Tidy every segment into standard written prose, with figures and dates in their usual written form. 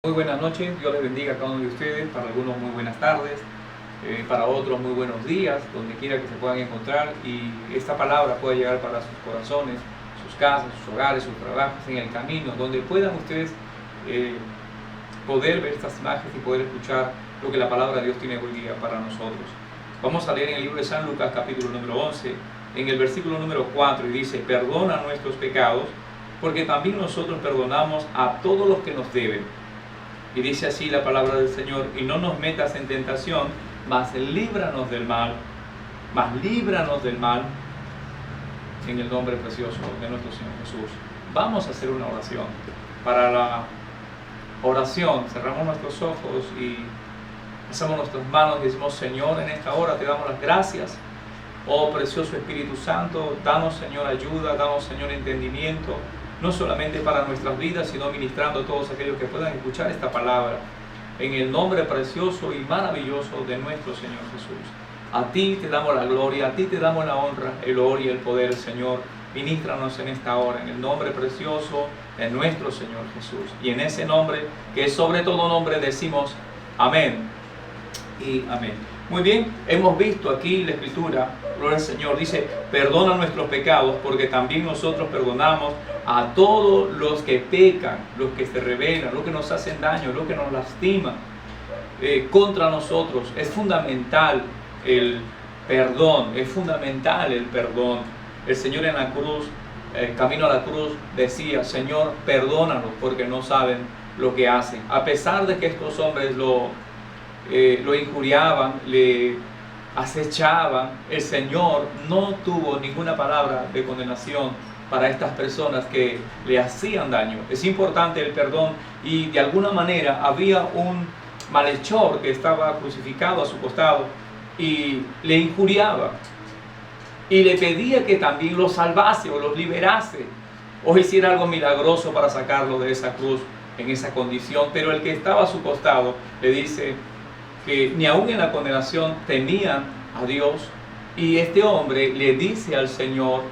Muy buenas noches, Dios les bendiga a cada uno de ustedes, para algunos muy buenas tardes, para otros muy buenos días, donde quiera que se puedan encontrar, y esta palabra pueda llegar para sus corazones, sus casas, sus hogares, sus trabajos, en el camino, donde puedan ustedes poder ver estas imágenes y poder escuchar lo que la palabra de Dios tiene hoy día para nosotros. Vamos a leer en el libro de San Lucas, capítulo número 11, en el versículo número 4, y dice: perdona nuestros pecados, porque también nosotros perdonamos a todos los que nos deben. Y dice así la palabra del Señor: y no nos metas en tentación, mas líbranos del mal, en el nombre precioso de nuestro Señor Jesús. Vamos a hacer una oración. Para la oración cerramos nuestros ojos y hacemos nuestras manos y decimos: Señor, en esta hora te damos las gracias. Oh precioso Espíritu Santo, danos, Señor, ayuda, danos, Señor, entendimiento, no solamente para nuestras vidas, sino ministrando a todos aquellos que puedan escuchar esta palabra, en el nombre precioso y maravilloso de nuestro Señor Jesús. A ti te damos la gloria, a ti te damos la honra, el honor y el poder, Señor. Ministranos en esta hora, en el nombre precioso de nuestro Señor Jesús. Y en ese nombre, que es sobre todo nombre, decimos amén y amén. Muy bien, hemos visto aquí la Escritura, gloria al Señor, dice: perdona nuestros pecados, porque también nosotros perdonamos a todos los que pecan, los que se rebelan, los que nos hacen daño, los que nos lastiman contra nosotros. Es fundamental el perdón, es fundamental el perdón. El Señor en la cruz, camino a la cruz, decía: Señor, perdónalos porque no saben lo que hacen. A pesar de que estos hombres lo injuriaban, le acechaban, el Señor no tuvo ninguna palabra de condenación para estas personas que le hacían daño. Es importante el perdón, y de alguna manera había un malhechor que estaba crucificado a su costado y le injuriaba y le pedía que también los salvase o los liberase o hiciera algo milagroso para sacarlo de esa cruz en esa condición. Pero el que estaba a su costado le dice que ni aún en la condenación temían a Dios, y este hombre le dice al Señor: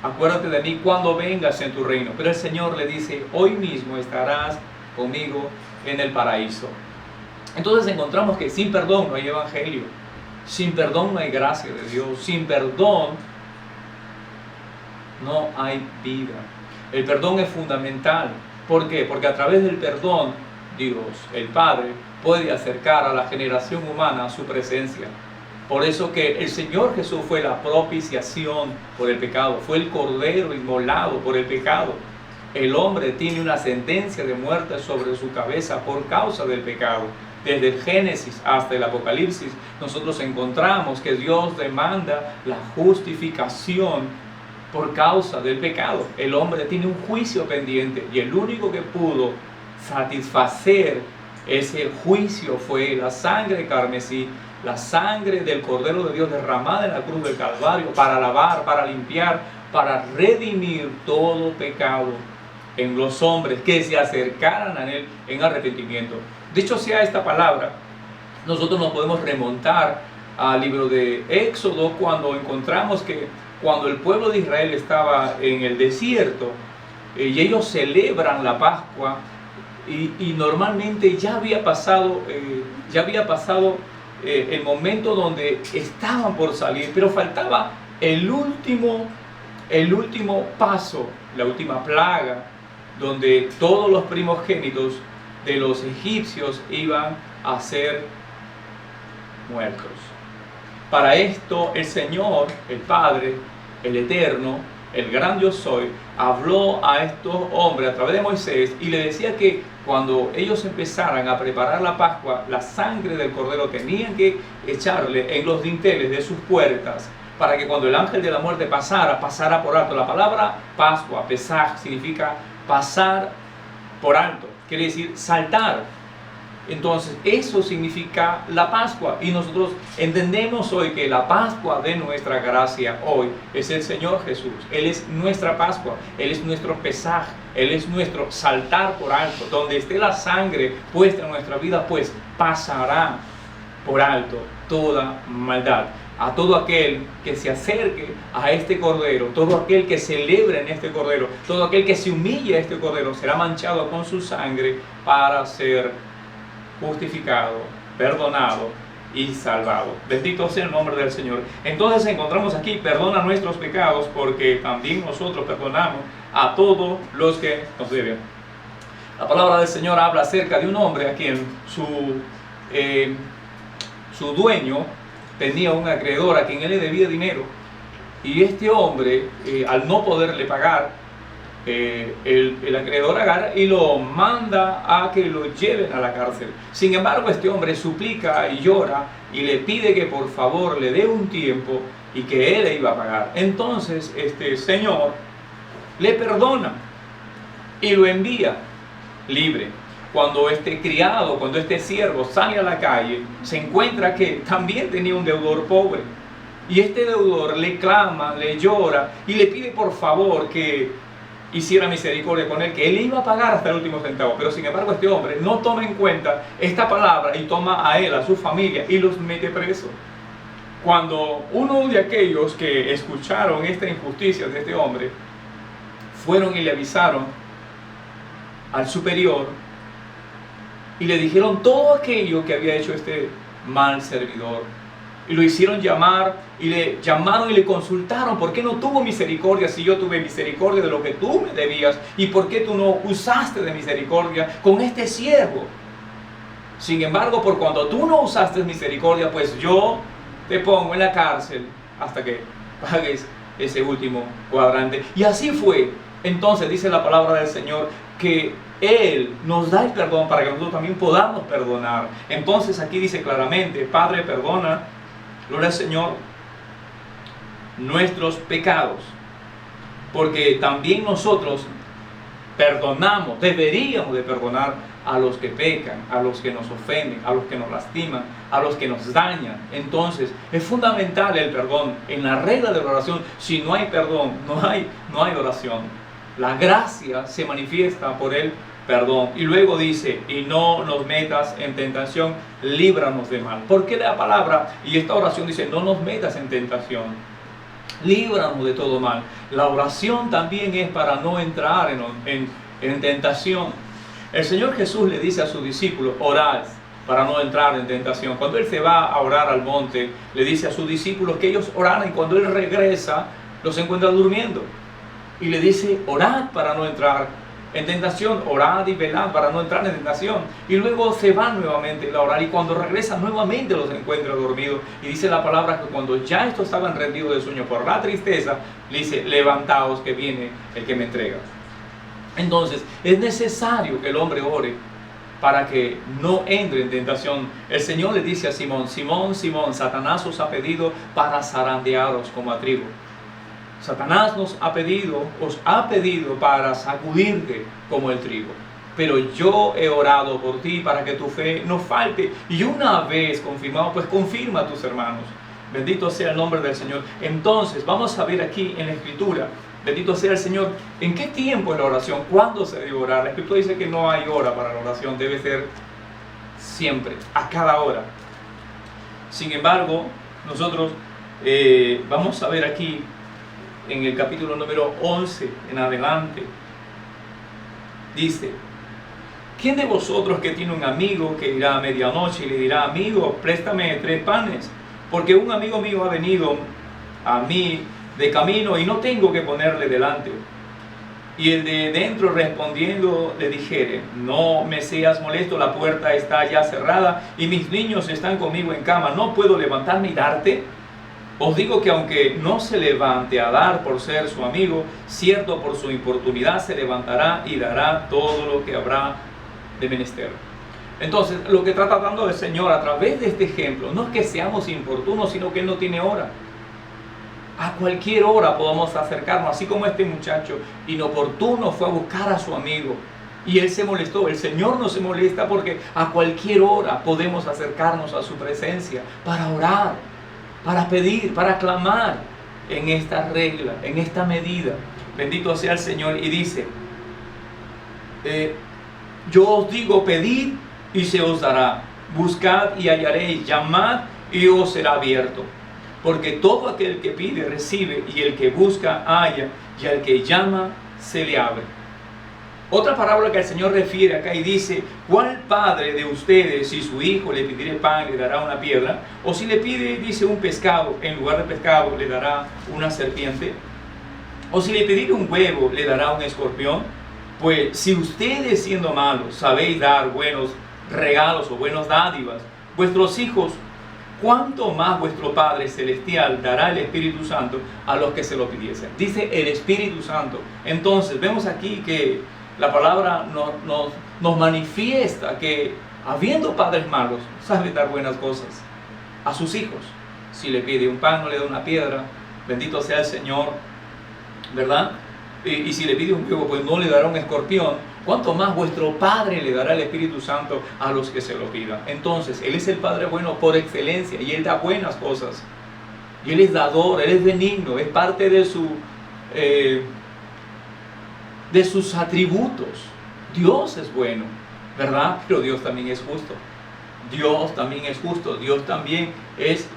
acuérdate de mí cuando vengas en tu reino. Pero el Señor le dice: hoy mismo estarás conmigo en el paraíso. Entonces encontramos que sin perdón no hay evangelio, sin perdón no hay gracia de Dios, sin perdón no hay vida. El perdón es fundamental. ¿Por qué? Porque a través del perdón, Dios, el Padre, puede acercar a la generación humana a su presencia. Por eso que el Señor Jesús fue la propiciación por el pecado, fue el cordero inmolado por el pecado. El hombre tiene una sentencia de muerte sobre su cabeza por causa del pecado. Desde el Génesis hasta el Apocalipsis, nosotros encontramos que Dios demanda la justificación por causa del pecado. El hombre tiene un juicio pendiente, y el único que pudo satisfacer ese juicio fue la sangre carmesí, la sangre del Cordero de Dios derramada en la cruz del Calvario, para lavar, para limpiar, para redimir todo pecado en los hombres que se acercaran a Él en arrepentimiento. Dicho sea esta palabra, nosotros nos podemos remontar al libro de Éxodo, cuando encontramos que cuando el pueblo de Israel estaba en el desierto y ellos celebran la Pascua, y normalmente ya había pasado el momento donde estaban por salir, pero faltaba el último paso, la última plaga, donde todos los primogénitos de los egipcios iban a ser muertos. Para esto el Señor, el Padre, el Eterno, el gran Yo Soy, habló a estos hombres a través de Moisés y le decía que cuando ellos empezaran a preparar la Pascua, la sangre del cordero tenían que echarle en los dinteles de sus puertas, para que cuando el ángel de la muerte pasara por alto. La palabra Pascua, Pesaj, significa pasar por alto, quiere decir saltar. Entonces eso significa la Pascua, y nosotros entendemos hoy que la Pascua de nuestra gracia hoy es el Señor Jesús. Él es nuestra Pascua, Él es nuestro Pesaj, Él es nuestro saltar por alto. Donde esté la sangre puesta en nuestra vida, pues pasará por alto toda maldad. a todo aquel que se acerque a este cordero, todo aquel que celebre en este cordero, todo aquel que se humille a este cordero, será manchado con su sangre para ser justificado, perdonado y salvado. Bendito sea el nombre del Señor. Entonces encontramos aquí, perdona nuestros pecados, porque también nosotros perdonamos a todos los que nos deben. La palabra del Señor habla acerca de un hombre a quien su dueño tenía un acreedor a quien él le debía dinero, y este hombre, al no poderle pagar, el acreedor agarra y lo manda a que lo lleven a la cárcel. Sin embargo, este hombre suplica y llora y le pide que por favor le dé un tiempo y que él le iba a pagar. Entonces este señor le perdona y lo envía libre. Cuando este criado, cuando este siervo sale a la calle, se encuentra que también tenía un deudor pobre. Y este deudor le clama, le llora y le pide por favor que hiciera misericordia con él, que él iba a pagar hasta el último centavo. Pero sin embargo este hombre no toma en cuenta esta palabra y toma a él, a su familia, y los mete preso. Cuando uno de aquellos que escucharon esta injusticia de este hombre fueron y le avisaron al superior y le dijeron todo aquello que había hecho este mal servidor, y lo hicieron llamar y le llamaron y le consultaron: ¿por qué no tuvo misericordia si yo tuve misericordia de lo que tú me debías? ¿Y por qué tú no usaste de misericordia con este siervo? Sin embargo, por cuando tú no usaste misericordia, pues yo te pongo en la cárcel hasta que pagues ese último cuadrante. Y así fue. Entonces dice la palabra del Señor que Él nos da el perdón para que nosotros también podamos perdonar. Entonces aquí dice claramente: Padre, perdona, gloria al Señor, nuestros pecados, porque también nosotros perdonamos, deberíamos de perdonar a los que pecan, a los que nos ofenden, a los que nos lastiman, a los que nos dañan. Entonces es fundamental el perdón. En la regla de la oración, si no hay perdón, no hay oración. La gracia se manifiesta por el perdón. Y luego dice: y no nos metas en tentación, líbranos de mal. Porque la palabra y esta oración dice: no nos metas en tentación, líbranos de todo mal. La oración también es para no entrar en tentación. El Señor Jesús le dice a sus discípulos: orad para no entrar en tentación. Cuando Él se va a orar al monte, le dice a sus discípulos que ellos oraran, y cuando Él regresa los encuentra durmiendo. Y le dice: orad para no entrar en tentación, orad y velad para no entrar en tentación. Y luego se van nuevamente a orar, y cuando regresa nuevamente los encuentra dormidos. Y dice la palabra que cuando ya estos estaban rendidos de sueño por la tristeza, le dice: levantaos que viene el que me entrega. Entonces es necesario que el hombre ore para que no entre en tentación. El Señor le dice a Simón: Simón, Simón, Satanás os ha pedido para zarandearos como a trigo. Satanás os ha pedido para sacudirte como el trigo. Pero yo he orado por ti para que tu fe no falte. Y una vez confirmado, pues confirma a tus hermanos. Bendito sea el nombre del Señor. Entonces vamos a ver aquí en la Escritura, bendito sea el Señor, ¿en qué tiempo es la oración? ¿Cuándo se debe orar? La Escritura dice que no hay hora para la oración, debe ser siempre, a cada hora. Sin embargo, nosotros vamos a ver aquí en el capítulo número 11 en adelante, dice: ¿quién de vosotros que tiene un amigo que irá a medianoche y le dirá: amigo, préstame 3 panes, porque un amigo mío ha venido a mí de camino y no tengo que ponerle delante? Y el de dentro respondiendo le dijere: no me seas molesto, la puerta está ya cerrada y mis niños están conmigo en cama, ¿no puedo levantarme y darte? Os digo que aunque no se levante a dar por ser su amigo, cierto por su importunidad se levantará y dará todo lo que habrá de menester. Entonces, lo que trata dando el Señor a través de este ejemplo, no es que seamos importunos, sino que Él no tiene hora. A cualquier hora podemos acercarnos, así como este muchacho inoportuno fue a buscar a su amigo y él se molestó. El Señor no se molesta porque a cualquier hora podemos acercarnos a su presencia para orar, para pedir, para clamar en esta regla, en esta medida. Bendito sea el Señor. Y dice: yo os digo, pedid y se os dará, buscad y hallaréis, llamad y os será abierto. porque todo aquel que pide recibe, y el que busca halla, y al que llama se le abre. Otra parábola que el Señor refiere acá y dice: ¿cuál padre de ustedes, si su hijo le pidiere pan, le dará una piedra? O si le pide, dice, un pescado, en lugar de pescado le dará una serpiente? O si le pidiere un huevo, le dará un escorpión? Pues si ustedes, siendo malos, sabéis dar buenos regalos o buenas dádivas a vuestros hijos, ¿cuánto más vuestro Padre Celestial dará el Espíritu Santo a los que se lo pidiesen? Dice el Espíritu Santo. Entonces vemos aquí que la palabra nos manifiesta que, habiendo padres malos, saben dar buenas cosas a sus hijos. Si le pide un pan, no le da una piedra. Bendito sea el Señor, ¿verdad? Y si le pide un huevo, pues no le dará un escorpión. ¿Cuánto más vuestro Padre le dará el Espíritu Santo a los que se lo pidan? Entonces, Él es el Padre bueno por excelencia, y Él da buenas cosas. Y Él es dador, Él es benigno, es parte de sus atributos. Dios es bueno, ¿verdad? Pero Dios también es justo. Dios también es justo. Dios también es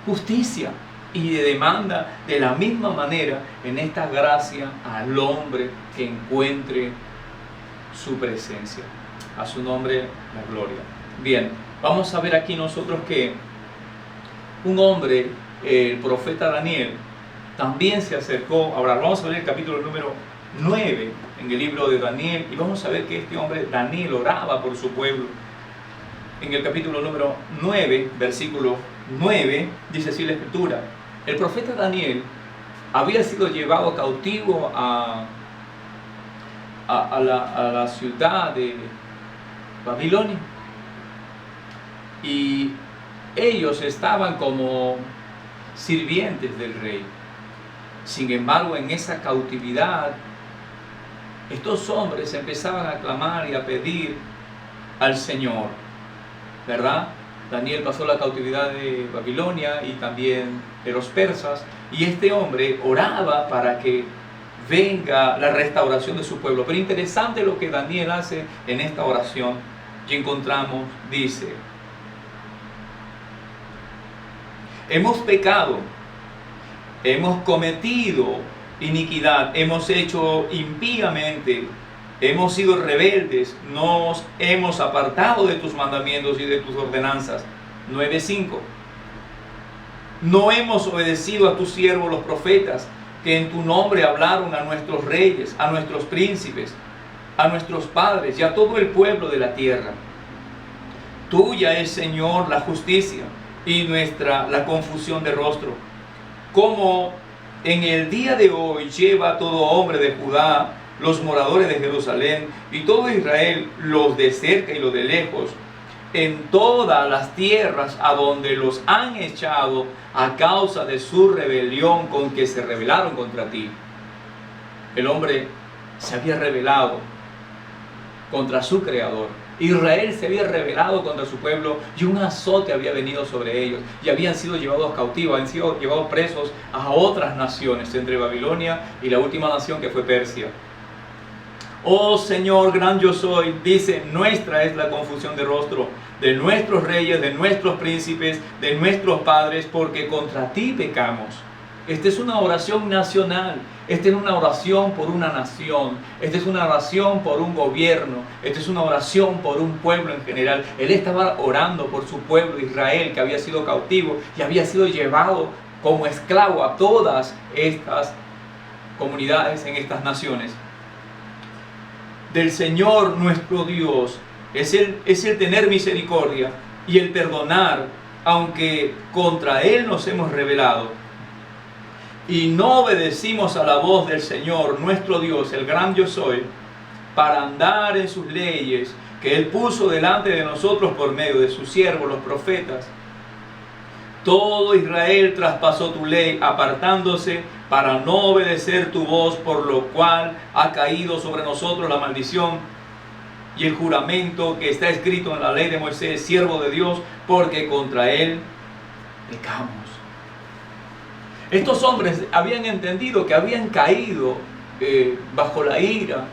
justicia. Y demanda de la misma manera en esta gracia al hombre que encuentre su presencia. A su nombre la gloria. Bien, vamos a ver aquí nosotros que un hombre, el profeta Daniel, también se acercó. Ahora vamos a ver el capítulo número 9 en el libro de Daniel, y vamos a ver que este hombre Daniel oraba por su pueblo. En el capítulo número 9, versículo 9, dice así la Escritura: el profeta Daniel había sido llevado cautivo a la ciudad de Babilonia, y ellos estaban como sirvientes del rey. Sin embargo, en esa cautividad, estos hombres empezaban a clamar y a pedir al Señor, ¿verdad? Daniel pasó la cautividad de Babilonia y también de los persas, y este hombre oraba para que venga la restauración de su pueblo. Pero interesante lo que Daniel hace en esta oración, y encontramos, dice: hemos pecado, hemos cometido iniquidad, hemos hecho impíamente, hemos sido rebeldes, nos hemos apartado de tus mandamientos y de tus ordenanzas. 9:5. No hemos obedecido a tus siervos los profetas, que en tu nombre hablaron a nuestros reyes, a nuestros príncipes, a nuestros padres y a todo el pueblo de la tierra. Tuya es, Señor, la justicia, y nuestra la confusión de rostro. Como en el día de hoy lleva todo hombre de Judá, los moradores de Jerusalén y todo Israel, los de cerca y los de lejos, en todas las tierras a donde los han echado a causa de su rebelión con que se rebelaron contra ti. El hombre se había rebelado contra su Creador. Israel se había rebelado contra su pueblo, y un azote había venido sobre ellos, y habían sido llevados cautivos, habían sido llevados presos a otras naciones, entre Babilonia y la última nación que fue Persia. Oh Señor, gran yo soy, dice: nuestra es la confusión de rostro, de nuestros reyes, de nuestros príncipes, de nuestros padres, porque contra ti pecamos. Esta es una oración nacional. Esta es una oración por una nación. Esta es una oración por un gobierno. Esta es una oración por un pueblo en general. Él estaba orando por su pueblo Israel, que había sido cautivo y había sido llevado como esclavo a todas estas comunidades, en estas naciones. Del Señor nuestro Dios es el tener misericordia y el perdonar, aunque contra Él nos hemos rebelado y no obedecimos a la voz del Señor nuestro Dios, el gran yo soy, para andar en sus leyes que Él puso delante de nosotros por medio de sus siervos los profetas. Todo Israel traspasó tu ley, apartándose para no obedecer tu voz, por lo cual ha caído sobre nosotros la maldición y el juramento que está escrito en la ley de Moisés, siervo de Dios, porque contra Él pecamos. Estos hombres habían entendido que habían caído bajo la ira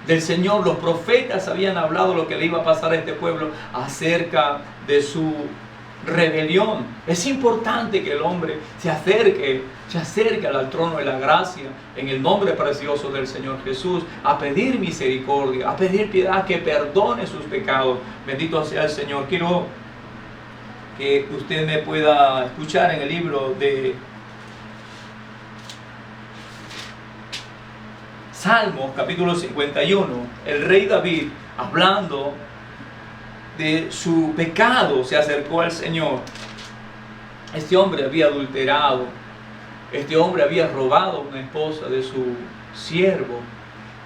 del Señor. Los profetas habían hablado lo que le iba a pasar a este pueblo acerca de su rebelión. Es importante que el hombre se acerque al trono de la gracia en el nombre precioso del Señor Jesús, a pedir misericordia, a pedir piedad, que perdone sus pecados. Bendito sea el Señor. Quiero que usted me pueda escuchar en el libro de Salmos, capítulo 51, el rey David, hablando de su pecado, se acercó al Señor. Este hombre había adulterado, este hombre había robado una esposa de su siervo.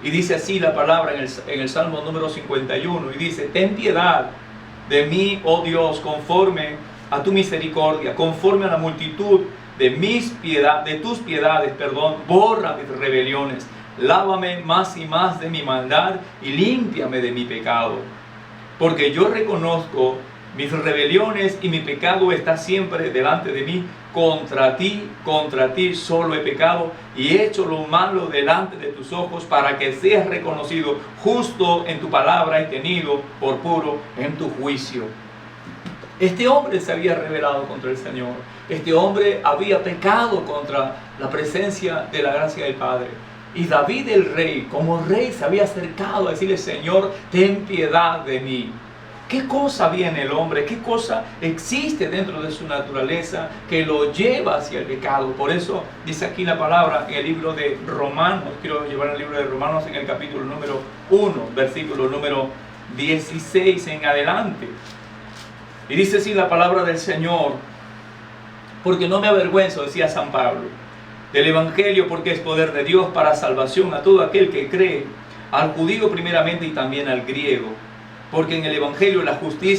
Y dice así la palabra en el Salmo número 51, y dice: ten piedad de mí, oh Dios, conforme a tu misericordia, conforme a la multitud de tus piedades, borra mis rebeliones, lávame más y más de mi maldad y límpiame de mi pecado. Porque yo reconozco mis rebeliones y mi pecado está siempre delante de mí. Contra ti solo he pecado y he hecho lo malo delante de tus ojos, para que seas reconocido justo en tu palabra y tenido por puro en tu juicio. Este hombre se había rebelado contra el Señor. Este hombre había pecado contra la presencia de la gracia del Padre. Y David el rey, como rey, se había acercado a decirle: Señor, ten piedad de mí. ¿Qué cosa había en el hombre? ¿Qué cosa existe dentro de su naturaleza que lo lleva hacia el pecado? Por eso dice aquí la palabra en el libro de Romanos. Quiero llevar el libro de Romanos en el capítulo número 1, versículo número 16 en adelante. Y dice así la palabra del Señor: porque no me avergüenzo, decía San Pablo, del Evangelio, porque es poder de Dios para salvación a todo aquel que cree, al judío primeramente y también al griego. Porque en el Evangelio la justicia